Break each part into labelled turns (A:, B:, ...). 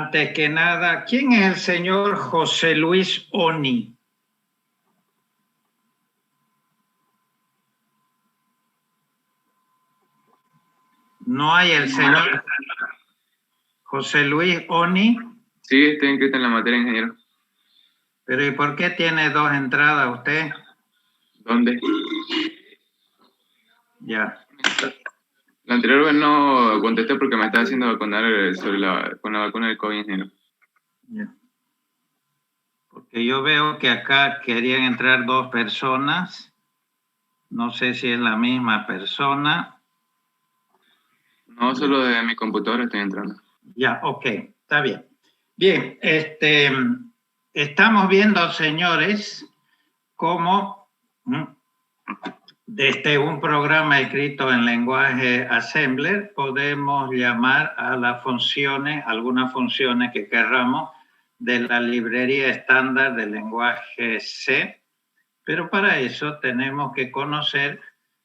A: Antes que nada, ¿quién es el señor José Luis Oni? No hay el señor José Luis Oni.
B: Sí, estoy inscrito en la materia, ingeniero.
A: Pero ¿y por qué tiene dos entradas usted?
B: ¿Dónde?
A: Ya.
B: La anterior vez no contesté porque me estaba haciendo vacunar con la vacuna del COVID, ingeniero.
A: Ya. Porque yo veo que acá querían entrar dos personas. No sé si es la misma persona.
B: No, solo de mi computadora estoy entrando.
A: Ya, ok, está bien. Bien, estamos viendo, señores, cómo desde un programa escrito en lenguaje Assembler podemos llamar a las funciones, algunas funciones que querramos de la librería estándar del lenguaje C, pero para eso tenemos que conocer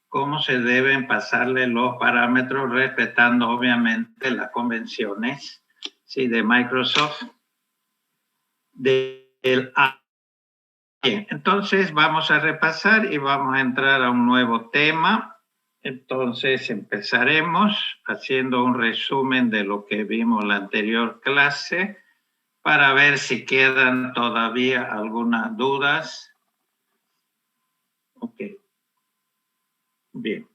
A: cómo se deben pasarle los parámetros respetando obviamente las convenciones, ¿sí?, de Microsoft del A. Bien, entonces vamos a repasar y vamos a entrar a un nuevo tema. Entonces empezaremos haciendo un resumen de lo que vimos en la anterior clase para ver si quedan todavía algunas dudas. Ok. Bien.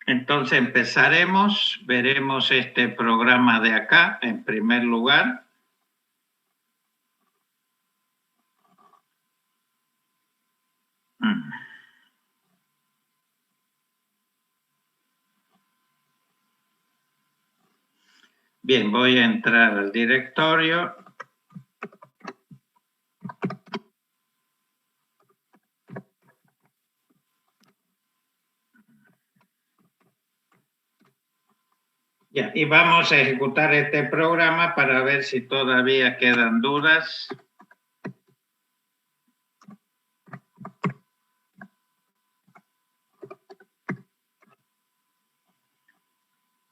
A: Entonces empezaremos, veremos este programa de acá en primer lugar. Bien, voy a entrar al directorio. Ya, y vamos a ejecutar este programa para ver si todavía quedan dudas.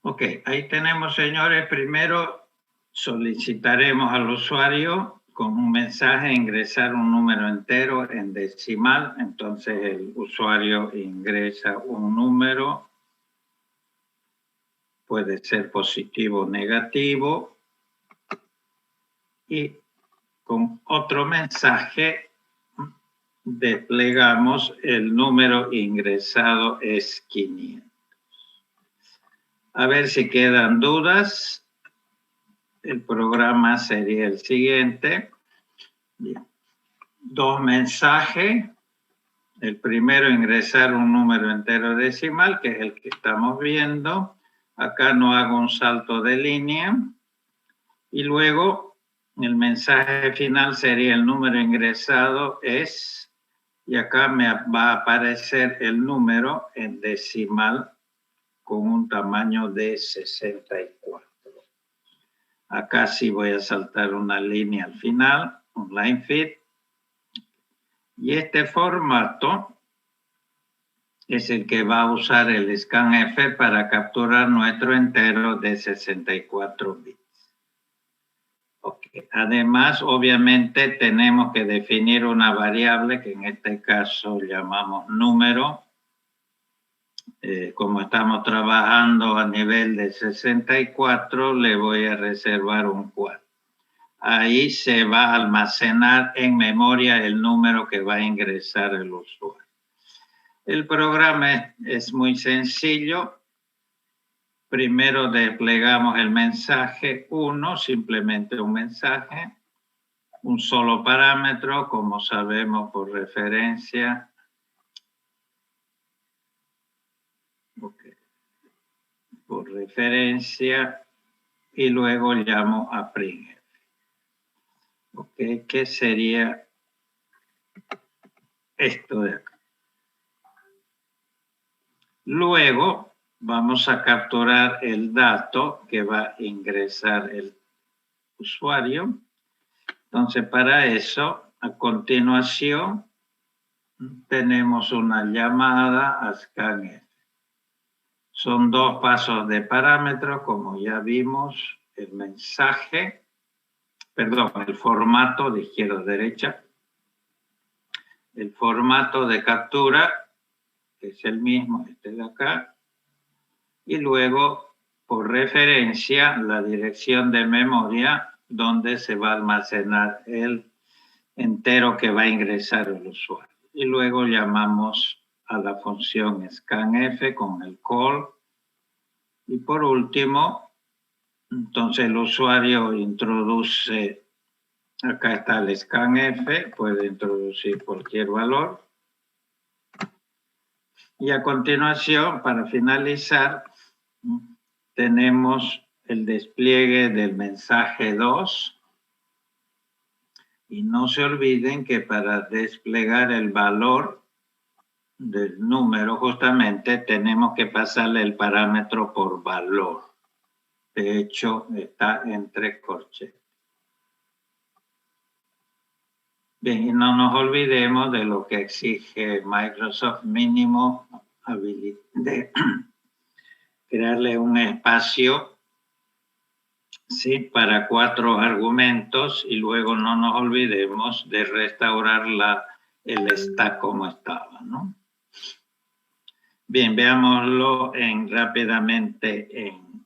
A: Ok, ahí tenemos, señores. Primero solicitaremos al usuario con un mensaje ingresar un número entero en decimal. Entonces el usuario ingresa un número, puede ser positivo o negativo, y con otro mensaje desplegamos el número ingresado es 500. A ver si quedan dudas. El programa sería el siguiente. Bien. Dos mensajes. El primero, ingresar un número entero decimal, que es el que estamos viendo. Acá no hago un salto de línea. Y luego el mensaje final sería el número ingresado es, y acá me va a aparecer el número en decimal con un tamaño de 64. Acá sí voy a saltar una línea al final, un line fit. Y este formato es el que va a usar el scanf para capturar nuestro entero de 64 bits. Okay. Además, obviamente, tenemos que definir una variable que en este caso llamamos número. Como estamos trabajando a nivel de 64, le voy a reservar un 4. Ahí se va a almacenar en memoria el número que va a ingresar el usuario. El programa es muy sencillo. Primero desplegamos el mensaje 1, simplemente un mensaje, un solo parámetro, como sabemos por referencia. Okay. Por referencia, y luego llamo a printf. Okay. ¿Qué sería esto de acá? Luego vamos a capturar el dato que va a ingresar el usuario. Entonces, para eso, a continuación, tenemos una llamada a scanf. Son 2 pasos de parámetros, como ya vimos, el mensaje, perdón, el formato de izquierda a derecha, el formato de captura, que es el mismo, este de acá, y luego, por referencia, la dirección de memoria donde se va a almacenar el entero que va a ingresar el usuario. Y luego llamamos a la función scanf con el call. Y por último, entonces el usuario introduce, acá está el scanf, puede introducir cualquier valor. Y a continuación, para finalizar, tenemos el despliegue del mensaje 2. Y no se olviden que para desplegar el valor del número, justamente tenemos que pasarle el parámetro por valor. De hecho, está entre corchetes. Bien, y no nos olvidemos de lo que exige Microsoft mínimo, de crearle un espacio, ¿sí?, para 4 argumentos, y luego no nos olvidemos de restaurar el stack como estaba, ¿no? Bien, veámoslo rápidamente en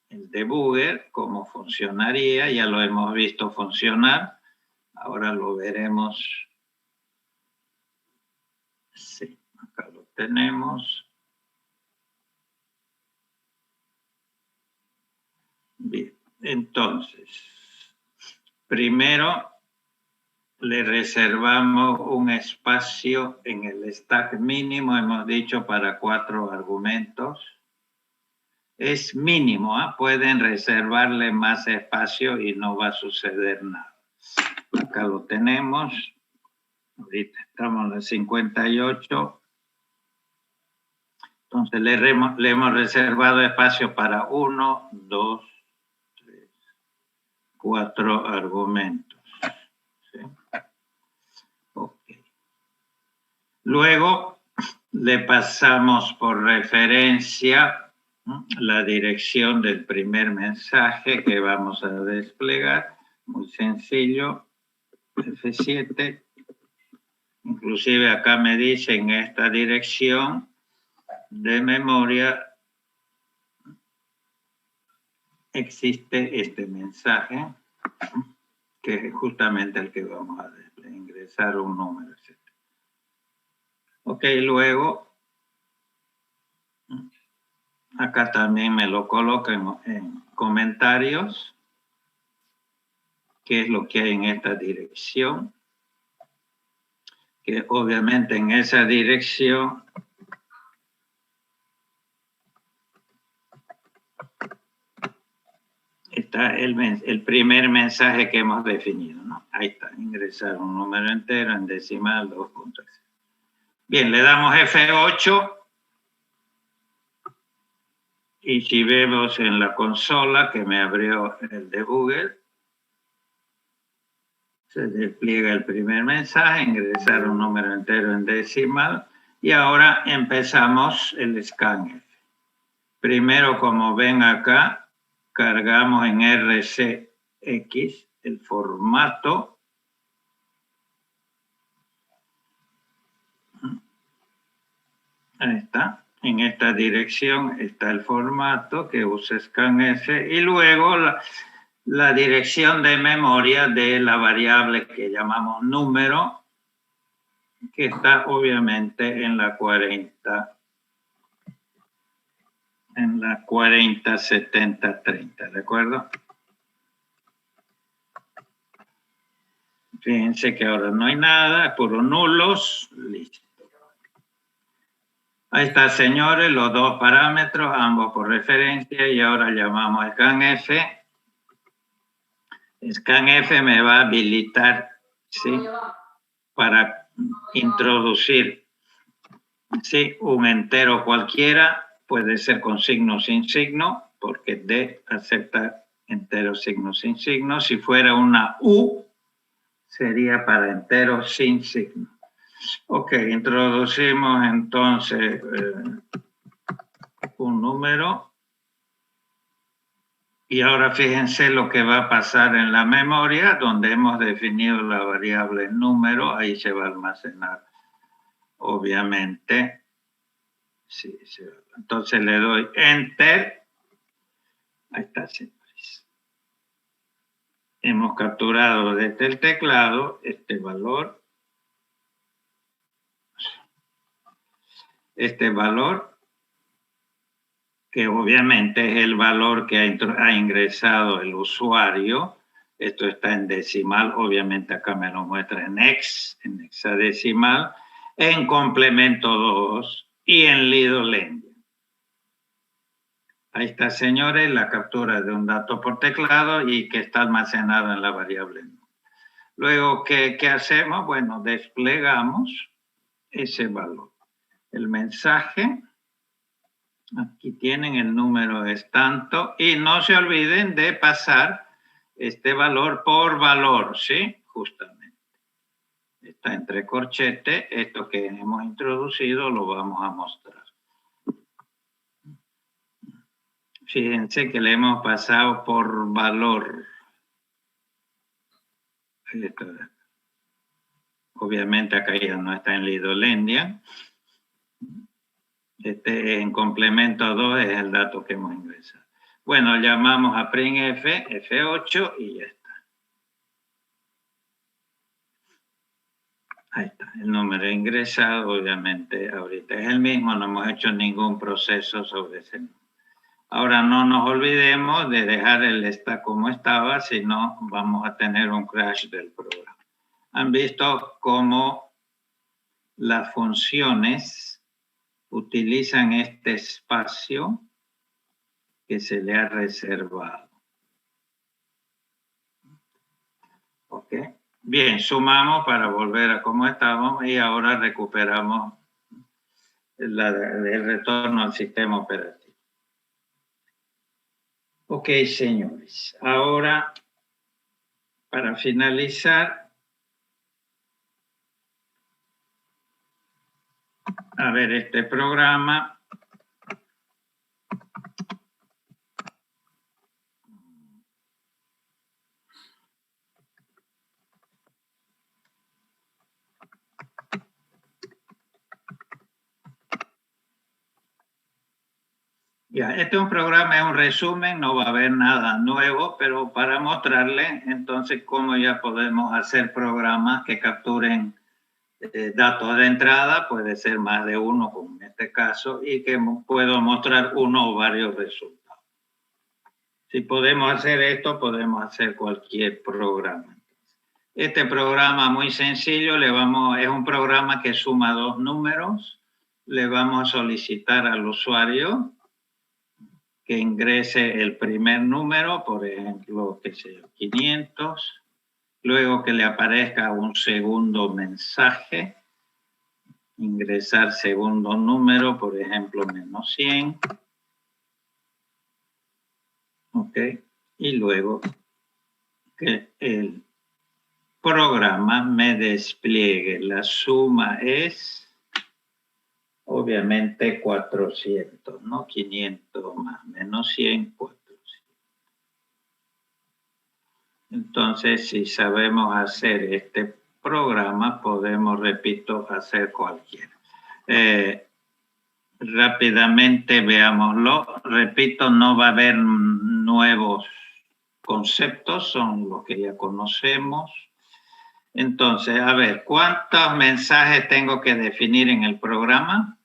A: el debugger, cómo funcionaría. Ya lo hemos visto funcionar. Ahora lo veremos. Sí, acá lo tenemos. Bien, entonces, primero le reservamos un espacio en el stack mínimo, hemos dicho, para 4 argumentos. Es mínimo, ¿eh? Pueden reservarle más espacio y no va a suceder nada. Acá lo tenemos. Ahorita estamos en el 58. Entonces le hemos reservado espacio para 1, 2, 3, 4 argumentos. ¿Sí? Okay. Luego le pasamos por referencia la dirección del primer mensaje que vamos a desplegar. Muy sencillo. F7. Inclusive acá me dicen esta dirección de memoria existe este mensaje, que es justamente el que vamos a ingresar un número, etc. Ok, luego acá también me lo coloco en comentarios, qué es lo que hay en esta dirección, que obviamente en esa dirección está el primer mensaje que hemos definido, ¿no? Ahí está, ingresar un número entero en decimal 2.0. Bien, le damos F8 y si vemos en la consola que me abrió el debugger, se despliega el primer mensaje, ingresar un número entero en decimal, y ahora empezamos el scanf. Primero, como ven acá, cargamos en RCX el formato. Ahí está. En esta dirección está el formato que usa scanf, y luego la dirección de memoria de la variable que llamamos número, que está obviamente en la 407030, ¿de acuerdo? Fíjense que ahora no hay nada, puro nulos, listo. Ahí está, señores, los 2 parámetros, ambos por referencia, y ahora llamamos scanf. Scanf me va a habilitar, ¿sí?, para introducir, ¿sí?, un entero cualquiera, puede ser con signo o sin signo, porque D acepta entero, signo, sin signo. Si fuera una U, sería para entero sin signo. Ok, introducimos entonces un número. Y ahora fíjense lo que va a pasar en la memoria, donde hemos definido la variable número. Ahí se va a almacenar, obviamente. Sí, sí. Entonces le doy Enter. Ahí está, señores. Hemos capturado desde el teclado este valor. Este valor, que obviamente es el valor que ha ingresado el usuario. Esto está en decimal, obviamente acá me lo muestra en hexadecimal, en complemento 2 y en Little Endian. Ahí está, señores, la captura de un dato por teclado y que está almacenado en la variable. Luego, ¿qué hacemos? Bueno, desplegamos ese valor. El mensaje, aquí tienen el número es tanto, y no se olviden de pasar este valor por valor, ¿sí? Justamente. Está entre corchetes, esto que hemos introducido lo vamos a mostrar. Fíjense que le hemos pasado por valor. Obviamente acá ya no está en Little Endian. En complemento 2 es el dato que hemos ingresado. Bueno, llamamos a printf, F8 y ya está. Ahí está, el número ingresado, obviamente ahorita es el mismo, no hemos hecho ningún proceso sobre ese número. Ahora no nos olvidemos de dejar el está como estaba, si no vamos a tener un crash del programa. Han visto cómo las funciones utilizan este espacio que se le ha reservado. ¿Ok? Bien, sumamos para volver a como estábamos y ahora recuperamos el retorno al sistema operativo. Ok, señores. Ahora, para finalizar, a ver este programa. Ya, este es un programa, es un resumen, no va a haber nada nuevo, pero para mostrarle entonces cómo ya podemos hacer programas que capturen datos de entrada, puede ser más de uno, como en este caso, y que puedo mostrar uno o varios resultados. Si podemos hacer esto, podemos hacer cualquier programa. Este programa muy sencillo, es un programa que suma dos números. Le vamos a solicitar al usuario que ingrese el primer número, por ejemplo, que sea 500. Luego que le aparezca un segundo mensaje. Ingresar segundo número, por ejemplo, menos 100. Ok. Y luego que el programa me despliegue. La suma es, obviamente, 400, ¿no? 500 más menos 100, 400. Entonces, si sabemos hacer este programa, podemos, repito, hacer cualquiera. Rápidamente veámoslo. Repito, no va a haber nuevos conceptos, son los que ya conocemos. Entonces, a ver, ¿cuántos mensajes tengo que definir en el programa?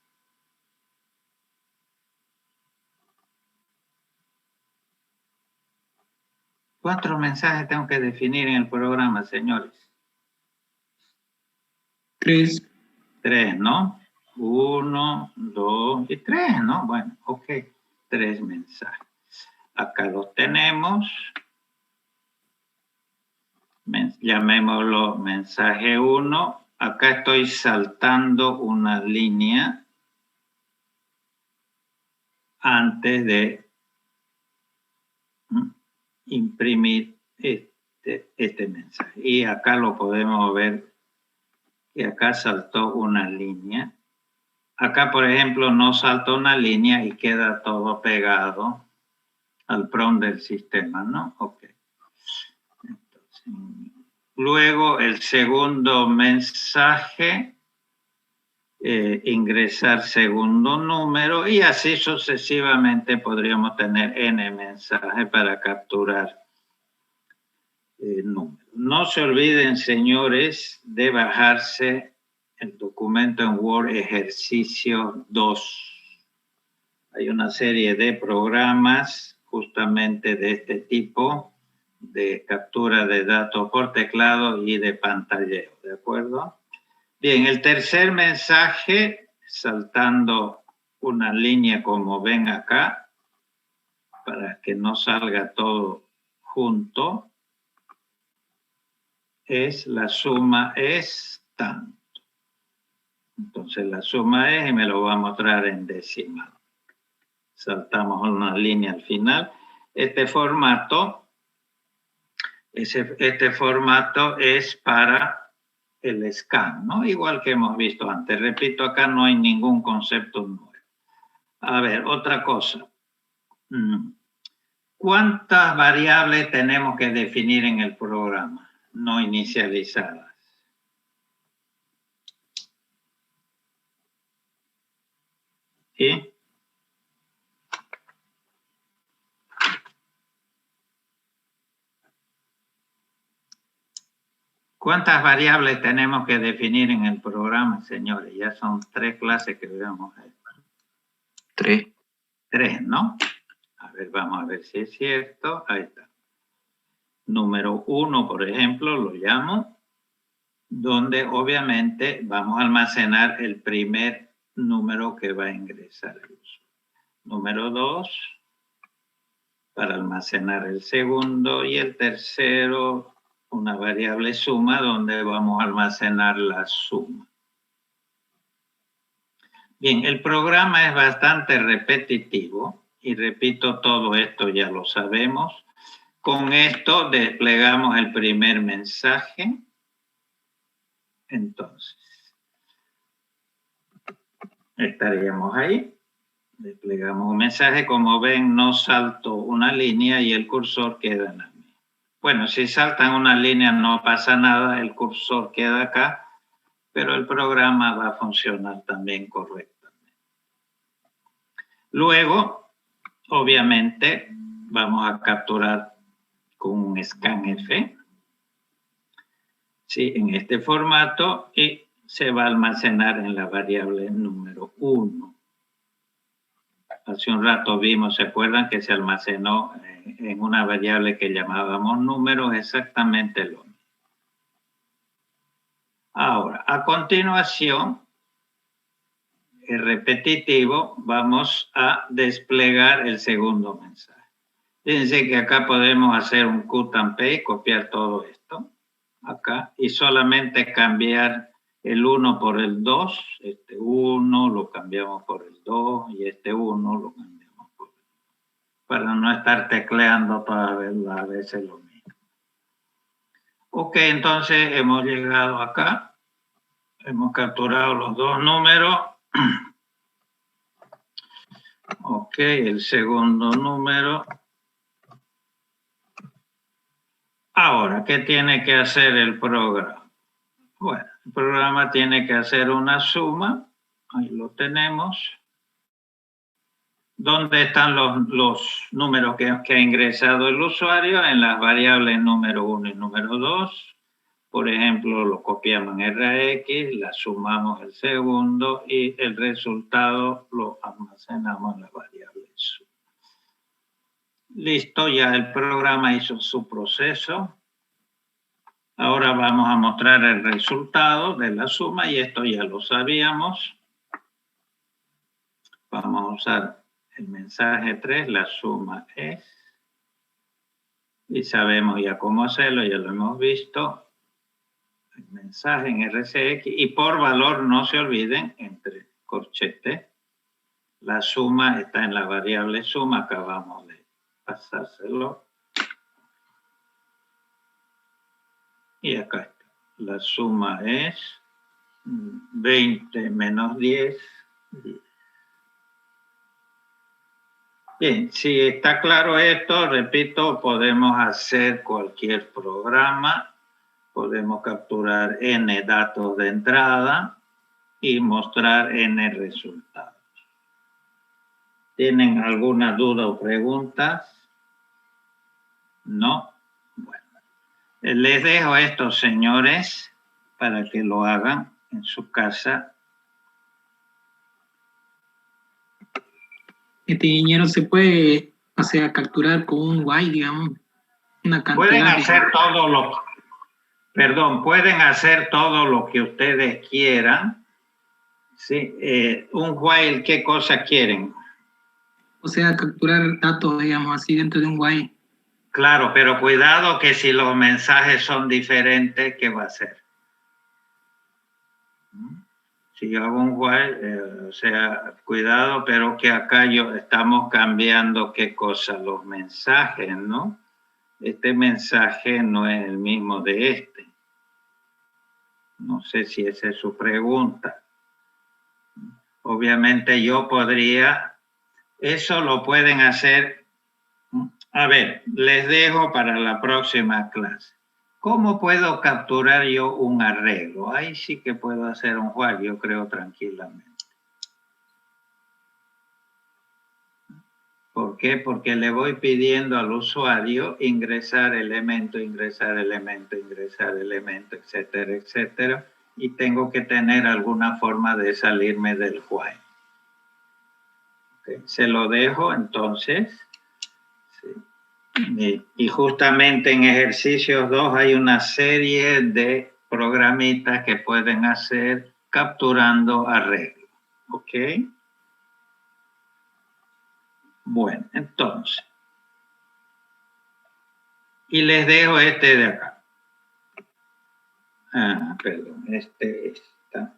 A: ¿Cuántos mensajes tengo que definir en el programa, señores?
C: 3.
A: 3, ¿no? 1, 2 y 3, ¿no? Bueno, ok, 3 mensajes. Acá los tenemos. Llamémoslo mensaje 1. Acá estoy saltando una línea antes de imprimir este mensaje. Y acá lo podemos ver que acá saltó una línea Acá, por ejemplo, no salta una línea y queda todo pegado al PROM del sistema, ¿no? Ok. Entonces, luego, el segundo mensaje, ingresar segundo número, y así sucesivamente podríamos tener n mensajes para capturar números. No se olviden, señores, de bajarse el documento en Word ejercicio 2. Hay una serie de programas justamente de este tipo, de captura de datos por teclado y de pantalleo, ¿de acuerdo? Bien, el tercer mensaje, saltando una línea como ven acá, para que no salga todo junto, es la suma es tanto. Entonces la suma es, y me lo va a mostrar en decimal. Saltamos una línea al final. Este formato es para el scan, ¿no? Igual que hemos visto antes. Repito, acá no hay ningún concepto nuevo. A ver, otra cosa. ¿Cuántas variables tenemos que definir en el programa no inicializadas? ¿Sí? ¿Cuántas variables tenemos que definir en el programa, señores? Ya son 3 clases que veamos ahí.
B: 3.
A: 3, ¿no? A ver, vamos a ver si es cierto. Ahí está. Número 1, por ejemplo, lo llamo, donde obviamente vamos a almacenar el primer número que va a ingresar el usuario. Número 2, para almacenar el segundo, y el tercero, una variable suma, donde vamos a almacenar la suma. Bien, el programa es bastante repetitivo, y repito, todo esto ya lo sabemos. Con esto desplegamos el primer mensaje. Entonces, estaríamos ahí. Desplegamos un mensaje. Como ven, no salto una línea y el cursor queda en la misma. Bueno, si saltan una línea no pasa nada, el cursor queda acá, pero el programa va a funcionar también correctamente. Luego, obviamente, vamos a capturar con un scanf, ¿sí? En este formato, y se va a almacenar en la variable número 1. Hace un rato vimos, ¿se acuerdan que se almacenó en una variable que llamábamos números? Exactamente lo mismo. Ahora, a continuación, el repetitivo, vamos a desplegar el segundo mensaje. Fíjense que acá podemos hacer un cut and paste, copiar todo esto acá y solamente cambiar el 1 por el 2. Este 1 lo cambiamos por el 2 y este 1 lo cambiamos por el 2. Para no estar tecleando todas las veces lo mismo. Ok, entonces hemos llegado acá. Hemos capturado los dos números. Ok, el segundo número. Ahora, ¿qué tiene que hacer el programa? Bueno, el programa tiene que hacer una suma. Ahí lo tenemos. ¿Dónde están los números que ha ingresado el usuario? En las variables número 1 y número 2. Por ejemplo, lo copiamos en RX, la sumamos el segundo y el resultado lo almacenamos en la variable suma. Listo, ya el programa hizo su proceso. Ahora vamos a mostrar el resultado de la suma y esto ya lo sabíamos. Vamos a usar el mensaje 3, la suma es. Y sabemos ya cómo hacerlo, ya lo hemos visto. El mensaje en RCX y por valor no se olviden, entre corchetes, la suma está en la variable suma, acabamos de pasárselo. Y acá está. La suma es 20 menos 10, Bien, si está claro esto, repito, podemos hacer cualquier programa, podemos capturar n datos de entrada y mostrar n resultados. ¿Tienen alguna duda o preguntas? ¿No? Bueno, les dejo a estos señores para que lo hagan en su casa.
C: Dinero se puede, o sea, capturar con un while, digamos, una cantidad.
A: Pueden hacer todo lo, perdón, pueden hacer todo lo que ustedes quieran. Sí, un while, ¿qué cosa quieren?
C: O sea, capturar datos, digamos, así dentro de un while.
A: Claro, pero cuidado que si los mensajes son diferentes, ¿qué va a hacer? Si yo hago un while, o sea, cuidado, pero que acá estamos cambiando qué cosa, los mensajes, ¿no? Este mensaje no es el mismo de este. No sé si esa es su pregunta. Obviamente yo podría, eso lo pueden hacer. A ver, les dejo para la próxima clase. ¿Cómo puedo capturar yo un arreglo? Ahí sí que puedo hacer un while, yo creo, tranquilamente. ¿Por qué? Porque le voy pidiendo al usuario ingresar elemento, ingresar elemento, ingresar elemento, etcétera, etcétera. Y tengo que tener alguna forma de salirme del while. ¿Okay? Se lo dejo entonces. Sí. Y justamente en ejercicios 2 hay una serie de programitas que pueden hacer capturando arreglos. ¿Ok? Bueno, entonces. Y les dejo este de acá. Ah, perdón, este está.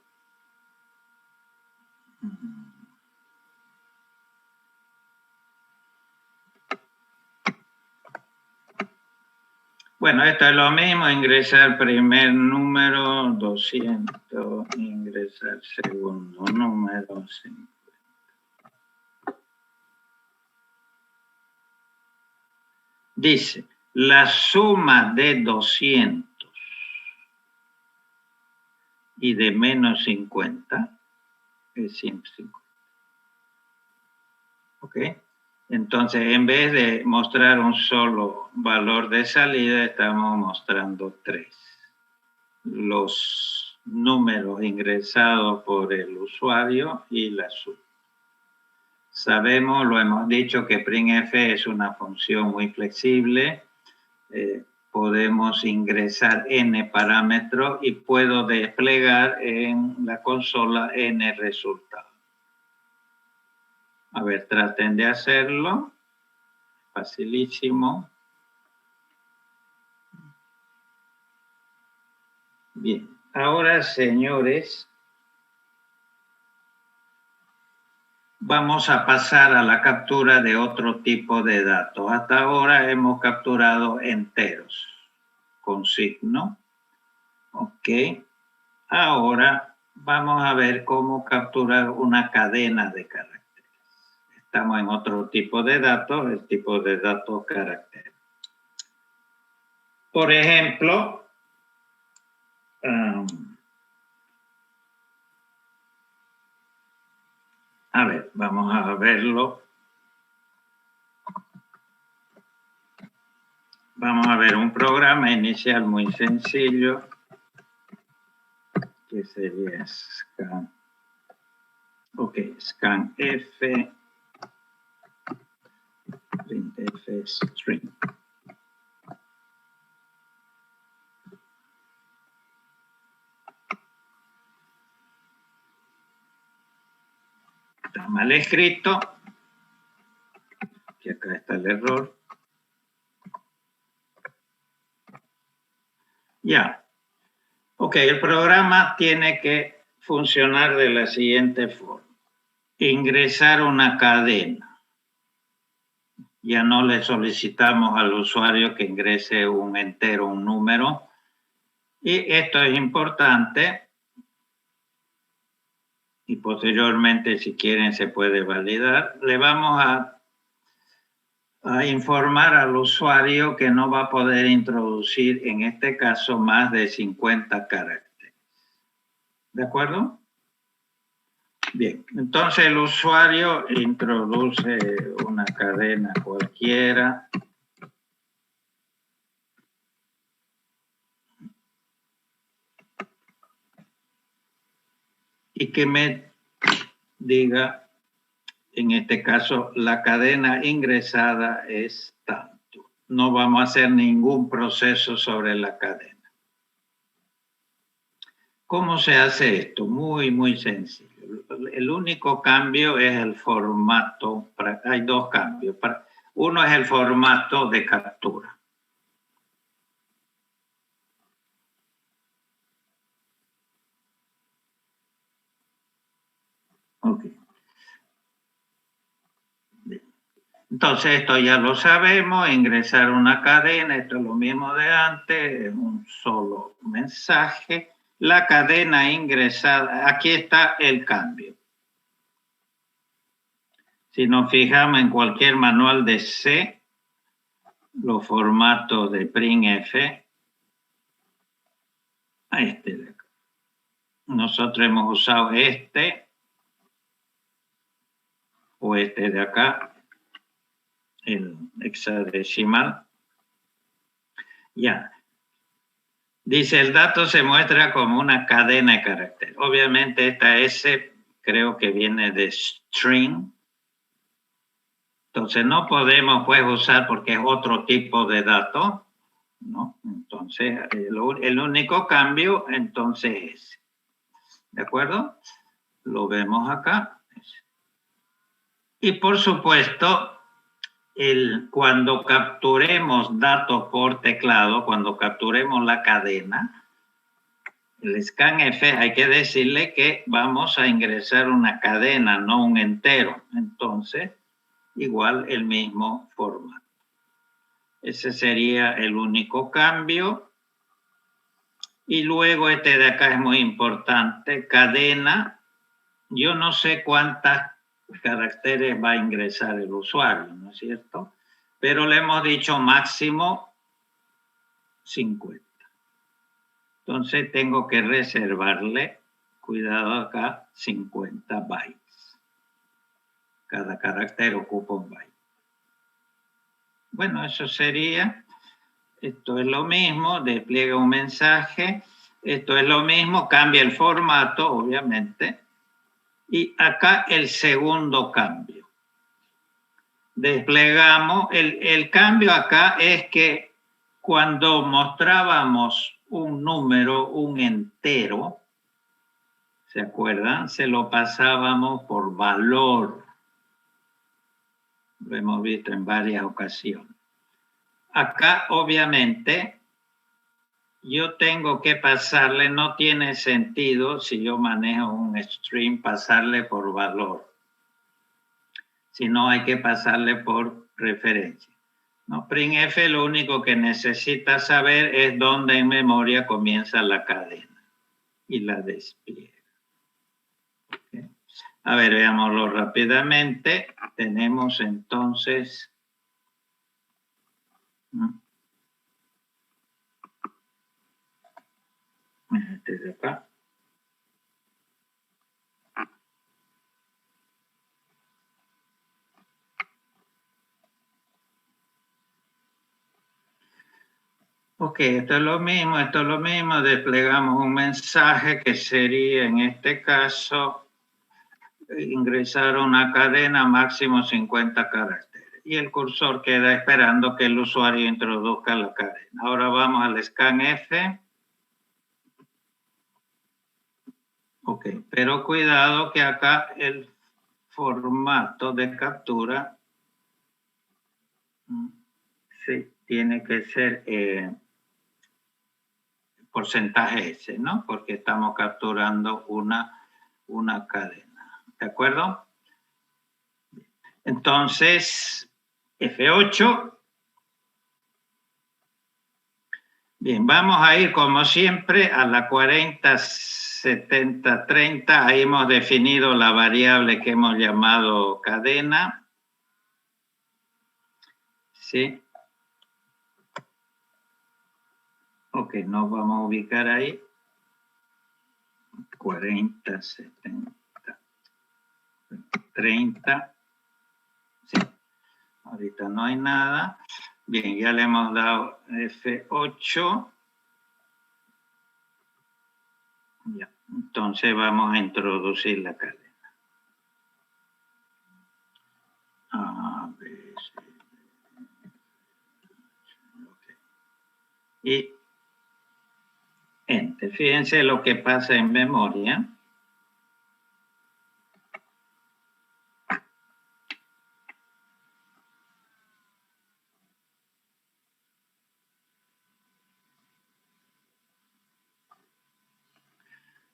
A: Bueno, esto es lo mismo, ingresar primer número, 200, ingresar segundo número, 50. Dice, la suma de 200 y de menos 50 es 150. ¿Ok? Entonces, en vez de mostrar un solo valor de salida, estamos mostrando 3. Los números ingresados por el usuario y la suma. Sabemos, lo hemos dicho, que printf es una función muy flexible. Podemos ingresar n parámetros y puedo desplegar en la consola n resultados. A ver, traten de hacerlo. Facilísimo. Bien, ahora, señores, vamos a pasar a la captura de otro tipo de datos. Hasta ahora hemos capturado enteros con signo. Ok. Ahora vamos a ver cómo capturar una cadena de caracteres. Estamos en otro tipo de datos, el tipo de datos caracteres. Por ejemplo, a ver, vamos a verlo. Vamos a ver un programa inicial muy sencillo, que sería scan. Ok, scanf, printf string. Está mal escrito, que acá está el error. Ya. Ok, el programa tiene que funcionar de la siguiente forma. Ingresar una cadena. Ya no le solicitamos al usuario que ingrese un entero, un número. Y esto es importante. y posteriormente, si quieren, se puede validar. Le vamos a informar al usuario que no va a poder introducir, en este caso, más de 50 caracteres. ¿De acuerdo? Bien, entonces el usuario introduce una cadena cualquiera. Y que me diga, en este caso, la cadena ingresada es tanto. No vamos a hacer ningún proceso sobre la cadena. ¿Cómo se hace esto? Muy, muy sencillo. El único cambio es el formato. Hay dos cambios. Uno es el formato de captura. Ok. Entonces esto ya lo sabemos, ingresar una cadena, esto es lo mismo de antes, es un solo mensaje. La cadena ingresada, aquí está el cambio. Si nos fijamos en cualquier manual de C, los formatos de printf, a este de acá. Nosotros hemos usado este o este de acá, el hexadecimal. Ya. Dice, el dato se muestra como una cadena de caracteres. Obviamente esta S creo que viene de string. Entonces no podemos pues usar porque es otro tipo de dato, ¿no? Entonces el único cambio entonces es, ¿de acuerdo? Lo vemos acá. Y por supuesto, cuando capturemos datos por teclado, cuando capturemos la cadena, el scanf hay que decirle que vamos a ingresar una cadena, no un entero. Entonces, igual el mismo formato. Ese sería el único cambio. Y luego este de acá es muy importante, cadena. Yo no sé cuántas caracteres va a ingresar el usuario, ¿no es cierto? Pero le hemos dicho máximo 50. Entonces tengo que reservarle, cuidado acá, 50 bytes. Cada carácter ocupa un byte. Bueno, eso sería, esto es lo mismo, despliega un mensaje, esto es lo mismo, cambia el formato, obviamente, y acá el segundo cambio. Desplegamos, el cambio acá es que cuando mostrábamos un número, un entero, ¿se acuerdan? Se lo pasábamos por valor. Lo hemos visto en varias ocasiones. Acá, obviamente, yo tengo que pasarle, no tiene sentido si yo manejo un string, pasarle por valor. Sino hay que pasarle por referencia. ¿No? printf lo único que necesita saber es dónde en memoria comienza la cadena y la despliega. ¿Okay? A ver, veámoslo rápidamente. Tenemos entonces... Este de acá. Ok, esto es lo mismo, desplegamos un mensaje que sería en este caso ingresar una cadena máximo 50 caracteres y el cursor queda esperando que el usuario introduzca la cadena. Ahora vamos al scanf. Ok, pero cuidado que acá el formato de captura sí, tiene que ser porcentaje S, ¿no? Porque estamos capturando una cadena. ¿De acuerdo? Entonces, F8. Bien, vamos a ir como siempre a la 40 7030, ahí hemos definido la variable que hemos llamado cadena. ¿Sí? Ok, nos vamos a ubicar ahí. 40, 70, 30. Sí. Ahorita no hay nada. Bien, ya le hemos dado F8. Ya. Entonces vamos a introducir la cadena. A, B, C, D, okay. Y Enter. Fíjense lo que pasa en memoria.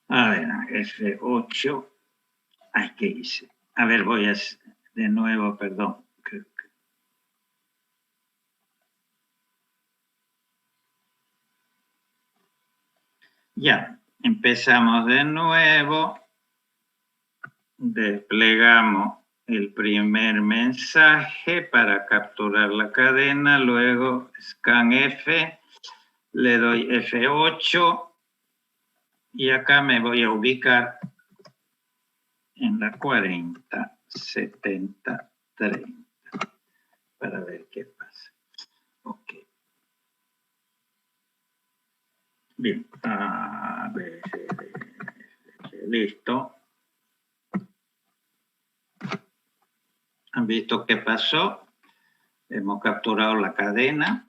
A: A ver, F8. Ay, ¿qué hice? A ver, voy a de nuevo, perdón. Ya, empezamos de nuevo. Desplegamos el primer mensaje para capturar la cadena. Luego scanf, le doy F8. Y acá me voy a ubicar en la 40, 70, 30. Para ver qué pasa. Ok. Bien. A, B, C, D, F, G. Listo. ¿Han visto qué pasó? Hemos capturado la cadena.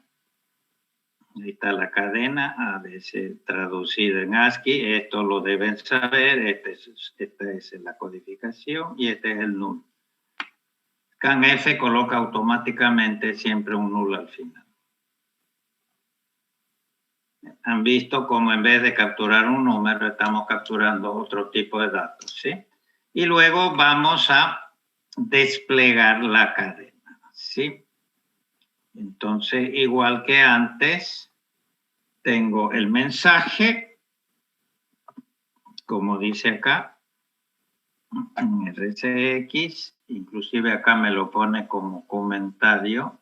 A: Ahí está la cadena, a veces traducida en ASCII. Esto lo deben saber. Esta es la codificación y este es el null. scanf coloca automáticamente siempre un null al final. Han visto cómo en vez de capturar un número, estamos capturando otro tipo de datos, ¿sí? Y luego vamos a desplegar la cadena, ¿sí? Entonces, igual que antes, tengo el mensaje, como dice acá, en RCX, inclusive acá me lo pone como comentario.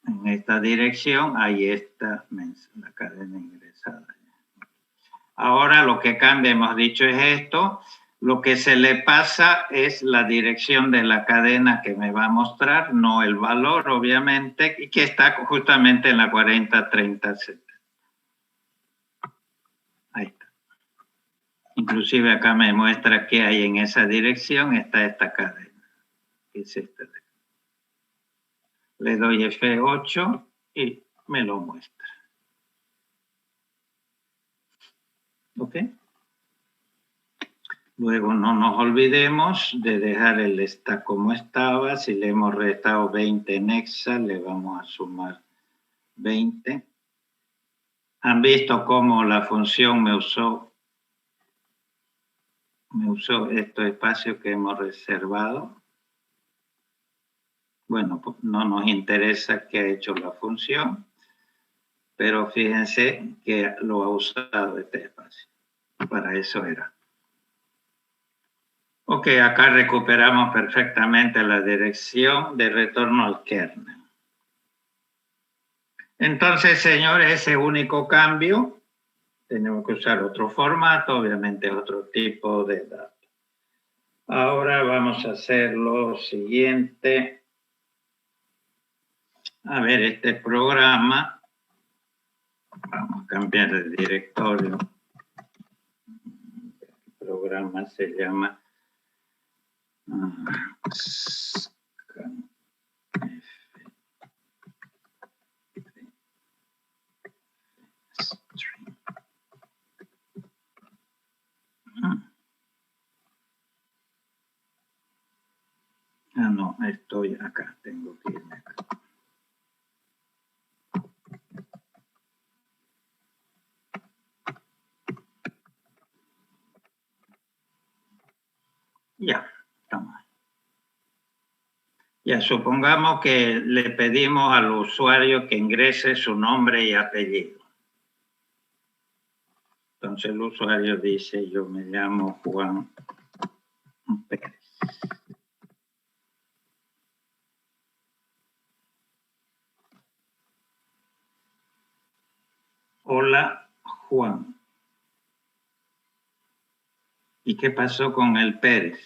A: En esta dirección, ahí está la cadena ingresada. Ahora lo que cambia, hemos dicho, es esto. Lo que se le pasa es la dirección de la cadena que me va a mostrar, no el valor, obviamente, y que está justamente en la 40, 30, 70. Ahí está. Inclusive acá me muestra que hay en esa dirección, está esta cadena, que es esta de acá. Le doy F8 y me lo muestra. ¿Ok? Luego no nos olvidemos de dejar el stack como estaba. Si le hemos restado 20 en hexa, le vamos a sumar 20. ¿Han visto cómo la función me usó estos espacios que hemos reservado? Bueno, pues no nos interesa qué ha hecho la función, pero fíjense que lo ha usado este espacio. Para eso era. Ok, acá recuperamos perfectamente la dirección de retorno al kernel. Entonces, señores, ese único cambio, tenemos que usar otro formato, obviamente otro tipo de datos. Ahora vamos a hacer lo siguiente. A ver, este programa, vamos a cambiar de directorio. El programa se llama no, estoy acá, tengo que irme acá. Ya, estamos. Ya, supongamos que le pedimos al usuario que ingrese su nombre y apellido. Entonces el usuario dice, yo me llamo Juan Pérez. Hola, Juan. ¿Y qué pasó con el Pérez?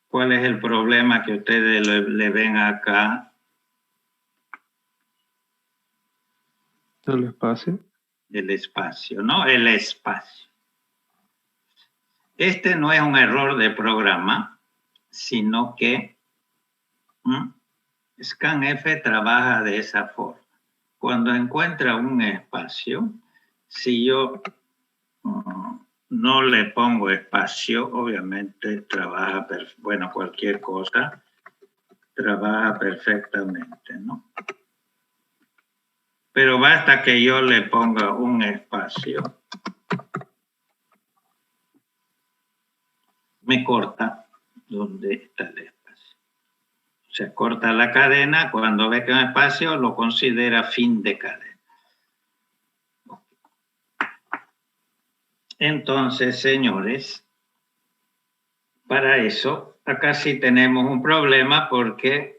A: ¿Cuál es el problema que ustedes le ven acá?
D: El espacio.
A: El espacio, ¿no? El espacio. Este no es un error de programa, sino que scanf trabaja de esa forma. Cuando encuentra un espacio, si yo no le pongo espacio, obviamente trabaja, bueno, cualquier cosa trabaja perfectamente, ¿no? Pero basta que yo le ponga un espacio, me corta donde está el espacio. Se corta la cadena, cuando ve que un espacio lo considera fin de cadena. Entonces, señores, para eso, acá sí tenemos un problema porque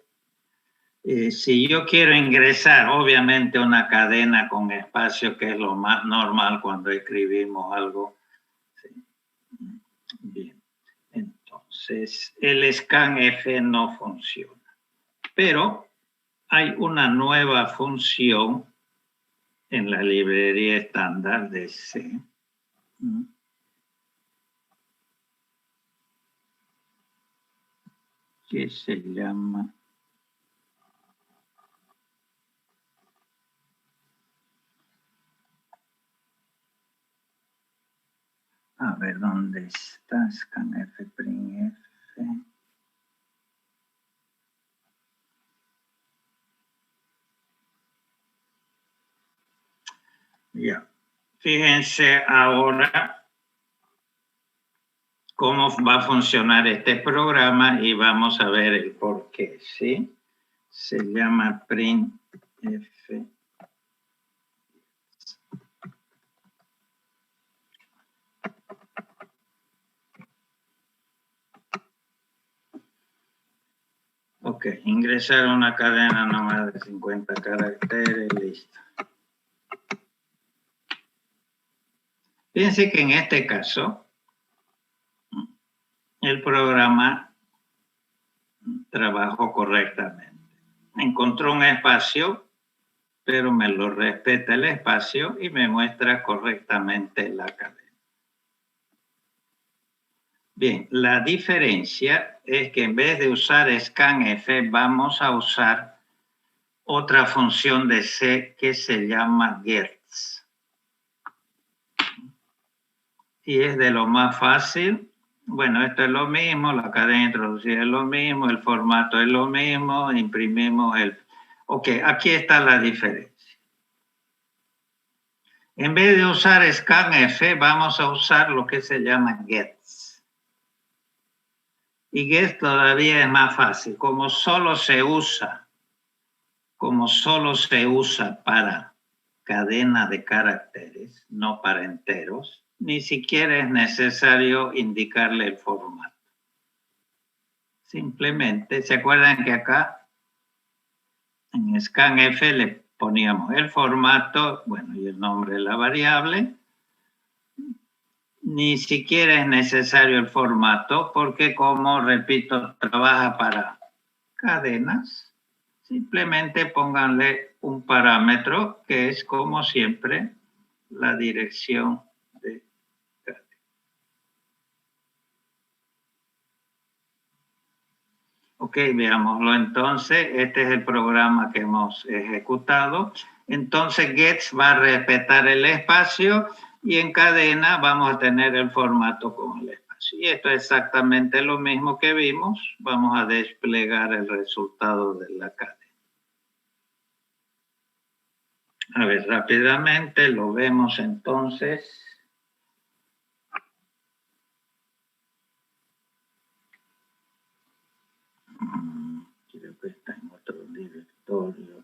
A: si yo quiero ingresar, obviamente, una cadena con espacio, que es lo más normal cuando escribimos algo. ¿Sí? Bien. Entonces, el scanf no funciona. Pero hay una nueva función en la librería estándar de C. Que se llama a ver dónde está scanf printf. Ya, fíjense ahora cómo va a funcionar este programa y vamos a ver el por qué, ¿sí? Se llama printf. Ok, ingresar una cadena no más de 50 caracteres, listo. Fíjense que en este caso, el programa trabajó correctamente. Encontró un espacio, pero me lo respeta el espacio y me muestra correctamente la cadena. Bien, la diferencia es que en vez de usar scanf, vamos a usar otra función de C que se llama gets. Y es de lo más fácil. Bueno, esto es lo mismo, la cadena introducida es lo mismo, el formato es lo mismo, imprimimos el... Ok, aquí está la diferencia. En vez de usar scanf, vamos a usar lo que se llama gets. Y gets todavía es más fácil. Como solo se usa para cadena de caracteres, no para enteros, ni siquiera es necesario indicarle el formato. Simplemente, ¿se acuerdan que acá en scanf le poníamos el formato, bueno, y el nombre de la variable? Ni siquiera es necesario el formato porque, como repito, trabaja para cadenas. Simplemente pónganle un parámetro que es, como siempre, la dirección de cadena. Ok, veámoslo entonces. Este es el programa que hemos ejecutado. Entonces, gets va a respetar el espacio y en cadena vamos a tener el formato con el espacio. Y esto es exactamente lo mismo que vimos. Vamos a desplegar el resultado de la cadena. A ver, rápidamente lo vemos entonces. Creo que está en otro directorio.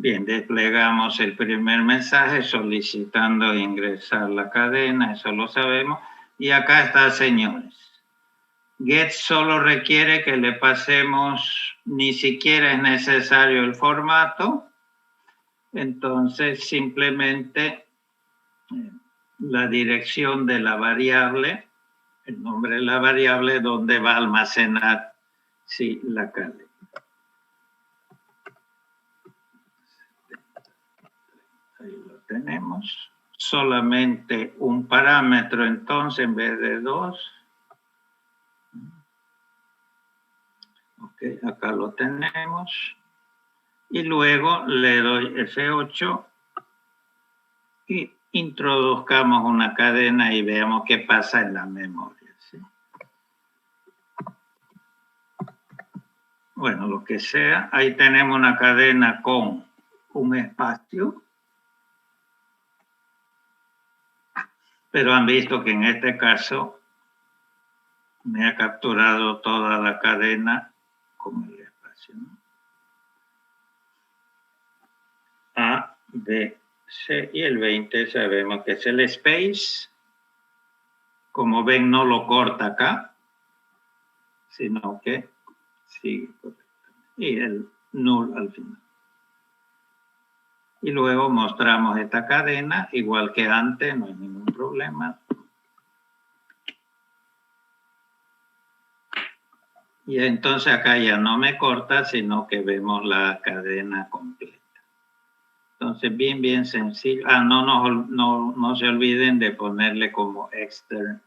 A: Bien, desplegamos el primer mensaje solicitando ingresar la cadena, eso lo sabemos. Y acá está, señores. Get solo requiere que le pasemos, ni siquiera es necesario el formato. Entonces, simplemente la dirección de la variable, el nombre de la variable donde va a almacenar la cadena. Ahí lo tenemos. Solamente un parámetro entonces en vez de dos. Ok, acá lo tenemos. Y luego le doy F8 y introduzcamos una cadena y veamos qué pasa en la memoria. ¿Sí? Bueno, lo que sea. Ahí tenemos una cadena con un espacio. Pero han visto que en este caso me ha capturado toda la cadena con el espacio, ¿no? A, B, C y el 20 sabemos que es el space. Como ven, no lo corta acá, sino que sigue correctamente. Y el null al final. Y luego mostramos esta cadena, igual que antes, no hay ningún problema. Y entonces acá ya no me corta, sino que vemos la cadena completa. Entonces, bien sencillo. No se olviden de ponerle como extern,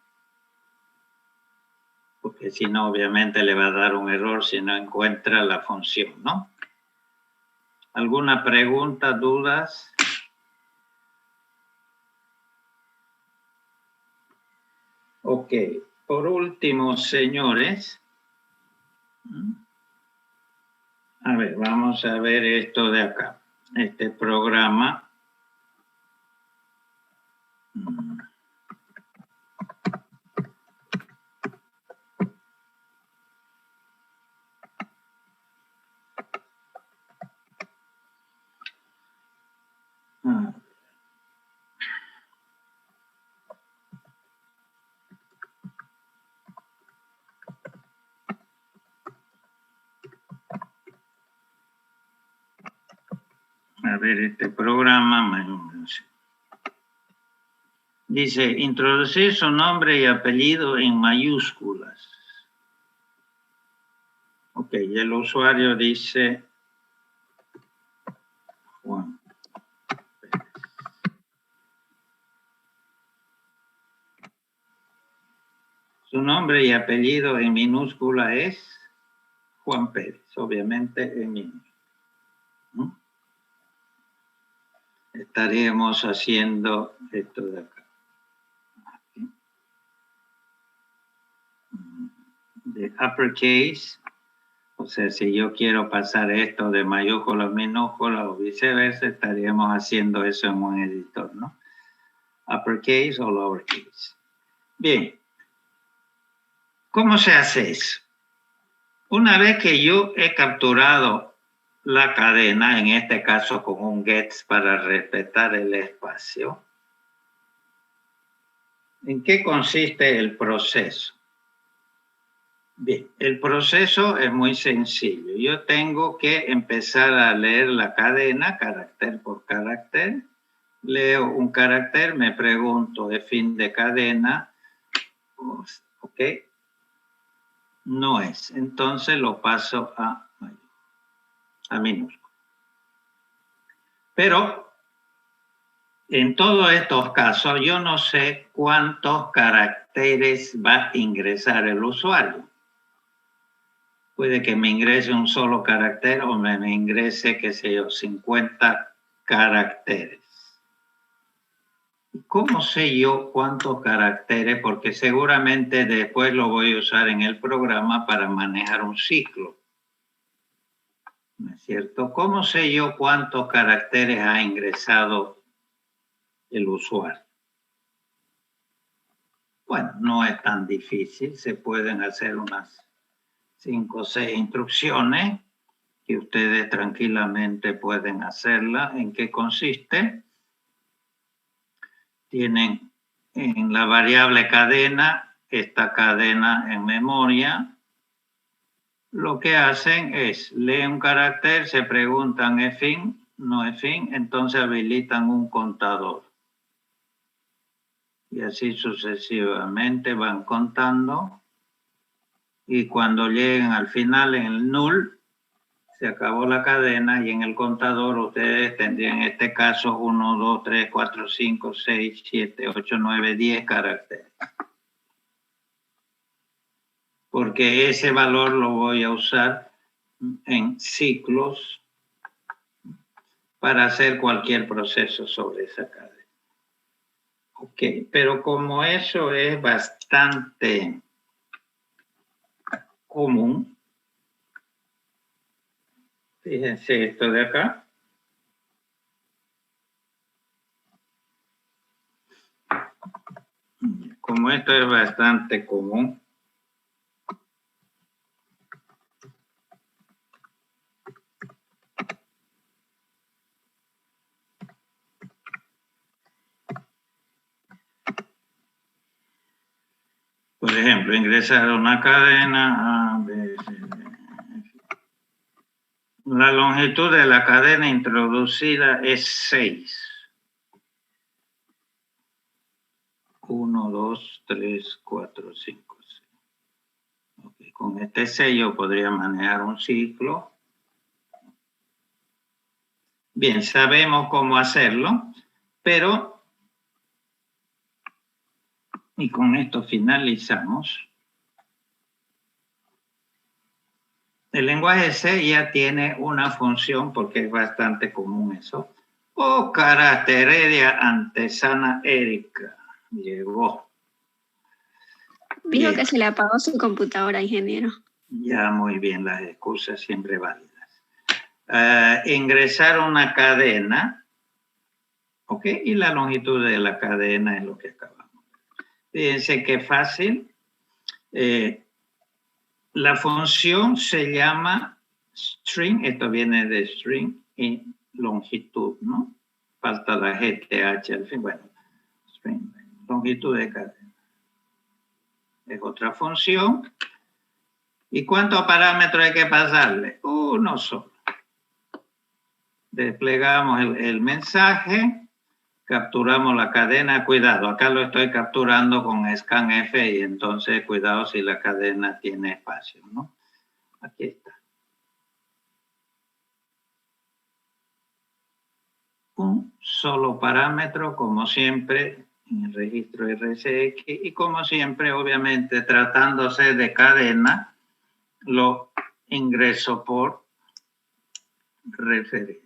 A: porque si no, obviamente le va a dar un error si no encuentra la función, ¿no? ¿Alguna pregunta, dudas? Ok, por último, señores. A ver, vamos a ver esto de acá. Este programa. A ver, este programa. Dice, introducir su nombre y apellido en mayúsculas. Ok, y el usuario dice Juan Pérez. Su nombre y apellido en minúscula es Juan Pérez, obviamente en minúscula. ¿No? Estaríamos haciendo esto de acá. De uppercase, o sea, si yo quiero pasar esto de mayúscula a minúscula o viceversa, estaríamos haciendo eso en un editor, ¿no? Uppercase o lowercase. Bien. ¿Cómo se hace eso? Una vez que yo he capturado la cadena, en este caso con un gets para respetar el espacio, ¿en qué consiste el proceso? Bien, el proceso es muy sencillo. Yo tengo que empezar a leer la cadena, carácter por carácter. Leo un carácter, me pregunto de fin de cadena. ¿Ok? No es. Entonces lo paso a minúscula. Pero en todos estos casos yo no sé cuántos caracteres va a ingresar el usuario. Puede que me ingrese un solo carácter o me ingrese, qué sé yo, 50 caracteres. ¿Cómo sé yo cuántos caracteres? Porque seguramente después lo voy a usar en el programa para manejar un ciclo. ¿No es cierto? ¿Cómo sé yo cuántos caracteres ha ingresado el usuario? Bueno, no es tan difícil. Se pueden hacer unas 5 o 6 instrucciones. que ustedes tranquilamente pueden hacerla. ¿En qué consiste? Tienen en la variable cadena, esta cadena en memoria. Lo que hacen es, leen un carácter, se preguntan, ¿es fin? No es fin, entonces habilitan un contador. Y así sucesivamente van contando. Y cuando lleguen al final en el null, se acabó la cadena y en el contador ustedes tendrían en este caso 1, 2, 3, 4, 5, 6, 7, 8, 9, 10 caracteres. Porque ese valor lo voy a usar en ciclos para hacer cualquier proceso sobre esa cadena. Ok, pero como eso es bastante común, fíjense esto de acá. Como esto es bastante común, por ejemplo, ingresar a una cadena A, B, C, D. La longitud de la cadena introducida es 6. 1, 2, 3, 4, 5, 6. Okay. Con este 6 yo podría manejar un ciclo. Bien, sabemos cómo hacerlo, pero, y con esto finalizamos. El lenguaje C ya tiene una función, porque es bastante común eso. Oh, carácter, Heredia Antesana Erika. Llegó.
E: Dijo
A: Bien.
E: que se le apagó su computadora, ingeniero.
A: Ya, muy bien, las excusas siempre válidas. Ingresar una cadena, ¿ok? Y la longitud de la cadena es lo que acabamos. Fíjense qué fácil. La función se llama string, esto viene de string y longitud, ¿no? Falta la GTH al fin, bueno, string, longitud de cadena. Es otra función. ¿Y cuántos parámetros hay que pasarle? Uno solo. Desplegamos el mensaje, capturamos la cadena. Cuidado, acá lo estoy capturando con scanf y entonces cuidado si la cadena tiene espacio, ¿no? Aquí está. Un solo parámetro, como siempre, en el registro RCX, y como siempre, obviamente, tratándose de cadena, lo ingreso por referencia.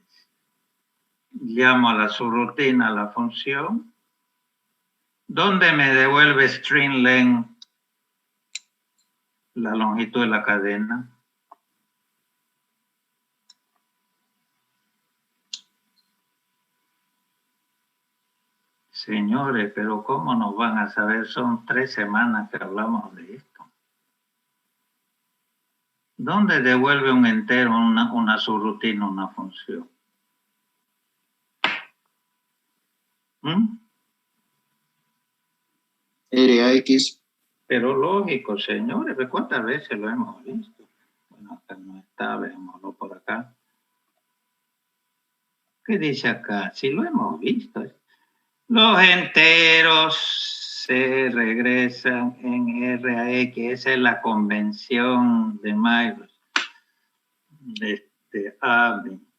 A: Llamo a la subrutina, a la función, donde me devuelve string length, la longitud de la cadena. Señores, pero ¿cómo nos van a saber? Son 3 semanas que hablamos de esto. ¿Dónde devuelve un entero una subrutina, una función?
F: RAX.
A: Pero lógico, señores, ¿cuántas veces lo hemos visto? Bueno, acá no está, veámoslo por acá. ¿Qué dice acá? Si lo hemos visto. Los enteros se regresan en RAX, esa es la convención de Microsoft.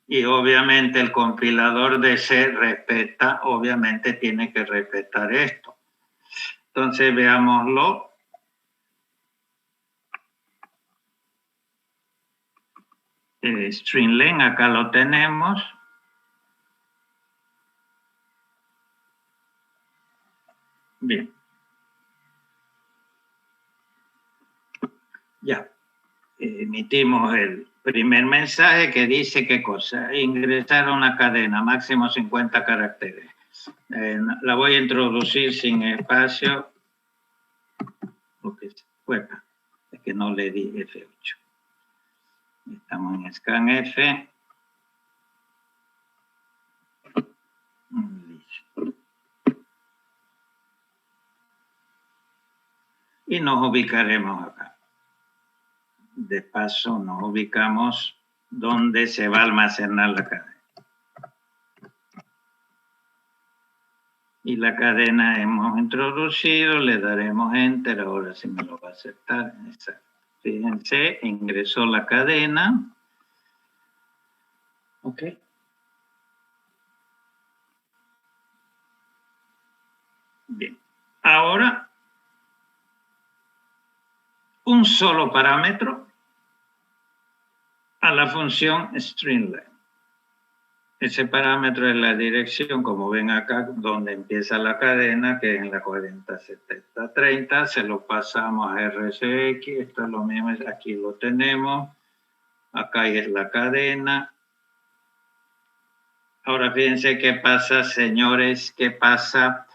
A: Y obviamente el compilador de C respeta, obviamente tiene que respetar esto. Entonces veámoslo. String length, acá lo tenemos. Bien. Ya. Emitimos el primer mensaje que dice qué cosa. Ingresar a una cadena, máximo 50 caracteres. La voy a introducir sin espacio. Porque, bueno, es que no le di F8. Estamos en ScanF. Listo. Y nos ubicaremos acá. De paso nos ubicamos donde se va a almacenar la cadena. Y la cadena hemos introducido, le daremos Enter, ahora sí me lo va a aceptar. Exacto. Fíjense, ingresó la cadena. Ok. Bien. Ahora, un solo parámetro a la función string_length. Ese parámetro es la dirección, como ven acá, donde empieza la cadena, que es en la 407030. Se lo pasamos a RCX. Esto es lo mismo, aquí lo tenemos. Acá es la cadena. Ahora fíjense qué pasa, señores, qué pasa.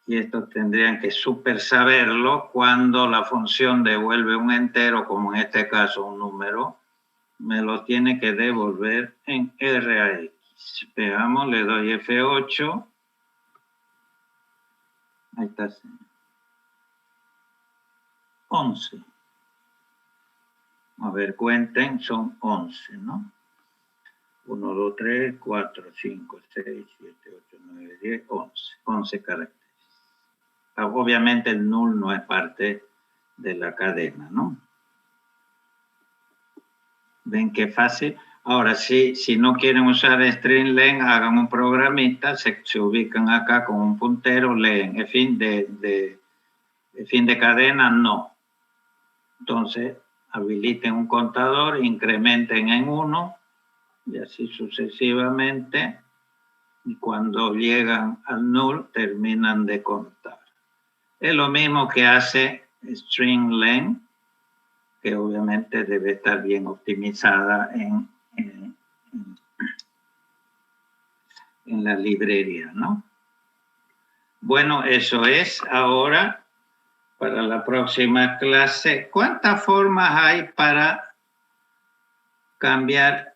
A: Y esto tendrían que súper saberlo cuando la función devuelve un entero, como en este caso un número. Me lo tiene que devolver en RAX. Veamos, le doy F8. Ahí está. 11. A ver, cuenten, son 11, ¿no? 1, 2, 3, 4, 5, 6, 7, 8, 9, 10, 11. 11 caracteres. Obviamente el null no es parte de la cadena, ¿no? ¿Ven qué fácil? Ahora, si no quieren usar string_length, hagan un programita, se ubican acá con un puntero, leen. El fin de cadena, no. Entonces, habiliten un contador, incrementen en 1 y así sucesivamente. Y cuando llegan al null, terminan de contar. Es lo mismo que hace string_length, que obviamente debe estar bien optimizada en la librería, ¿no? Bueno, eso es. Ahora, para la próxima clase, ¿cuántas formas hay para cambiar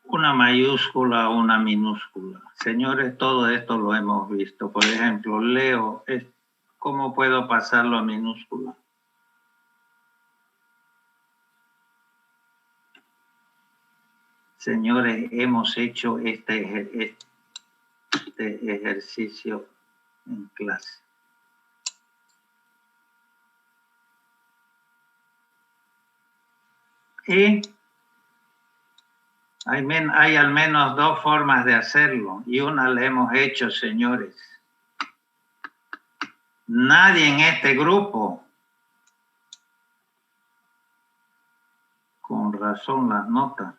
A: una mayúscula a una minúscula? Señores, todo esto lo hemos visto. Por ejemplo, Leo, ¿cómo puedo pasarlo a minúscula? Señores, hemos hecho este ejercicio en clase. Y hay al menos 2 formas de hacerlo, y una la hemos hecho, señores. Nadie en este grupo, con razón las notas.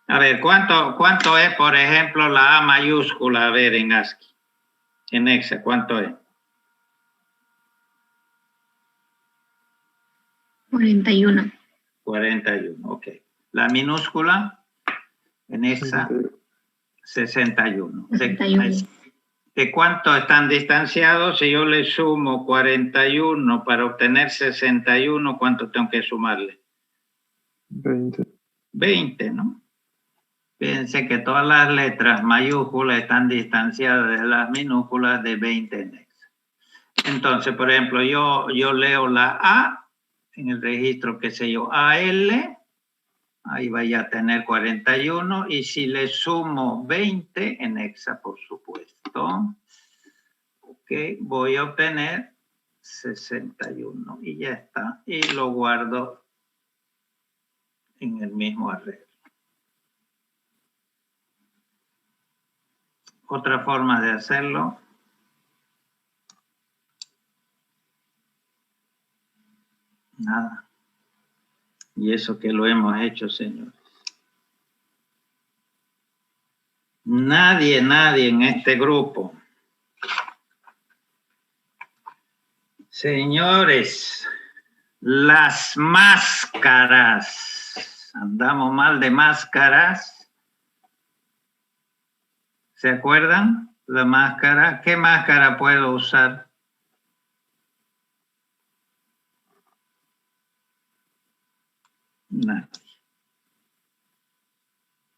A: A ver, ¿cuánto es, por ejemplo, la A mayúscula? A ver, en ASCII. En Hexa, ¿cuánto es?
E: 41.
A: 41, ok. La minúscula en Hexa, 61.
E: 61.
A: ¿De cuánto están distanciados? Si yo le sumo 41 para obtener 61, ¿cuánto tengo que sumarle?
D: 20.
A: 20, ¿no? Fíjense que todas las letras mayúsculas están distanciadas de las minúsculas de 20 en Hexa. Entonces, por ejemplo, yo leo la A en el registro, qué sé yo, AL, ahí vaya a tener 41, y si le sumo 20 en Hexa, por supuesto, ok, voy a obtener 61 y ya está, y lo guardo en el mismo arreglo. Otra forma de hacerlo. Nada. Y eso que lo hemos hecho, señores. Nadie en este grupo. Señores, las máscaras. Andamos mal de máscaras. ¿Se acuerdan? La máscara. ¿Qué máscara puedo usar? Nadie.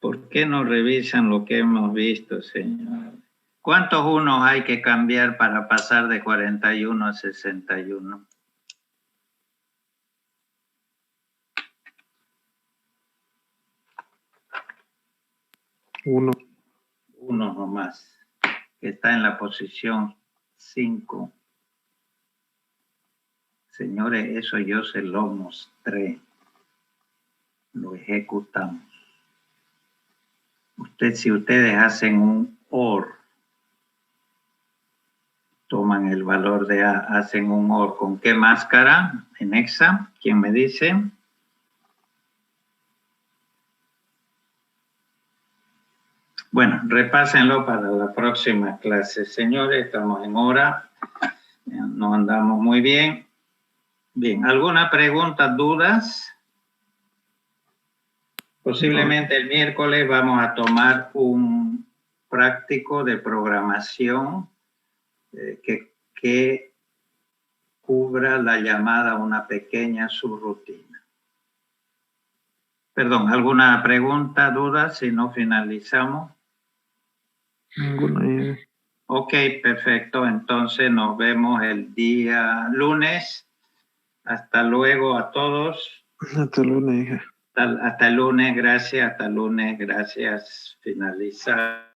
A: ¿Por qué no revisan lo que hemos visto, señor? ¿Cuántos unos hay que cambiar para pasar de 41 a 61?
D: Uno.
A: Uno nomás, que está en la posición 5. Señores, eso yo se lo mostré. Lo ejecutamos. Si ustedes hacen un OR, toman el valor de A, hacen un OR, ¿con qué máscara? En Exa, ¿quién me dice? Bueno, repásenlo para la próxima clase. Señores, estamos en hora. No andamos muy bien. Bien, ¿alguna pregunta, dudas? Posiblemente el miércoles vamos a tomar un práctico de programación que cubra la llamada a una pequeña subrutina. Perdón, ¿alguna pregunta, duda? Si no finalizamos.
D: Ninguna.
A: Ok, perfecto. Entonces nos vemos el día lunes. Hasta luego a todos.
D: Hasta lunes, hija.
A: Hasta el lunes, gracias. Hasta el lunes, gracias. Finalizar.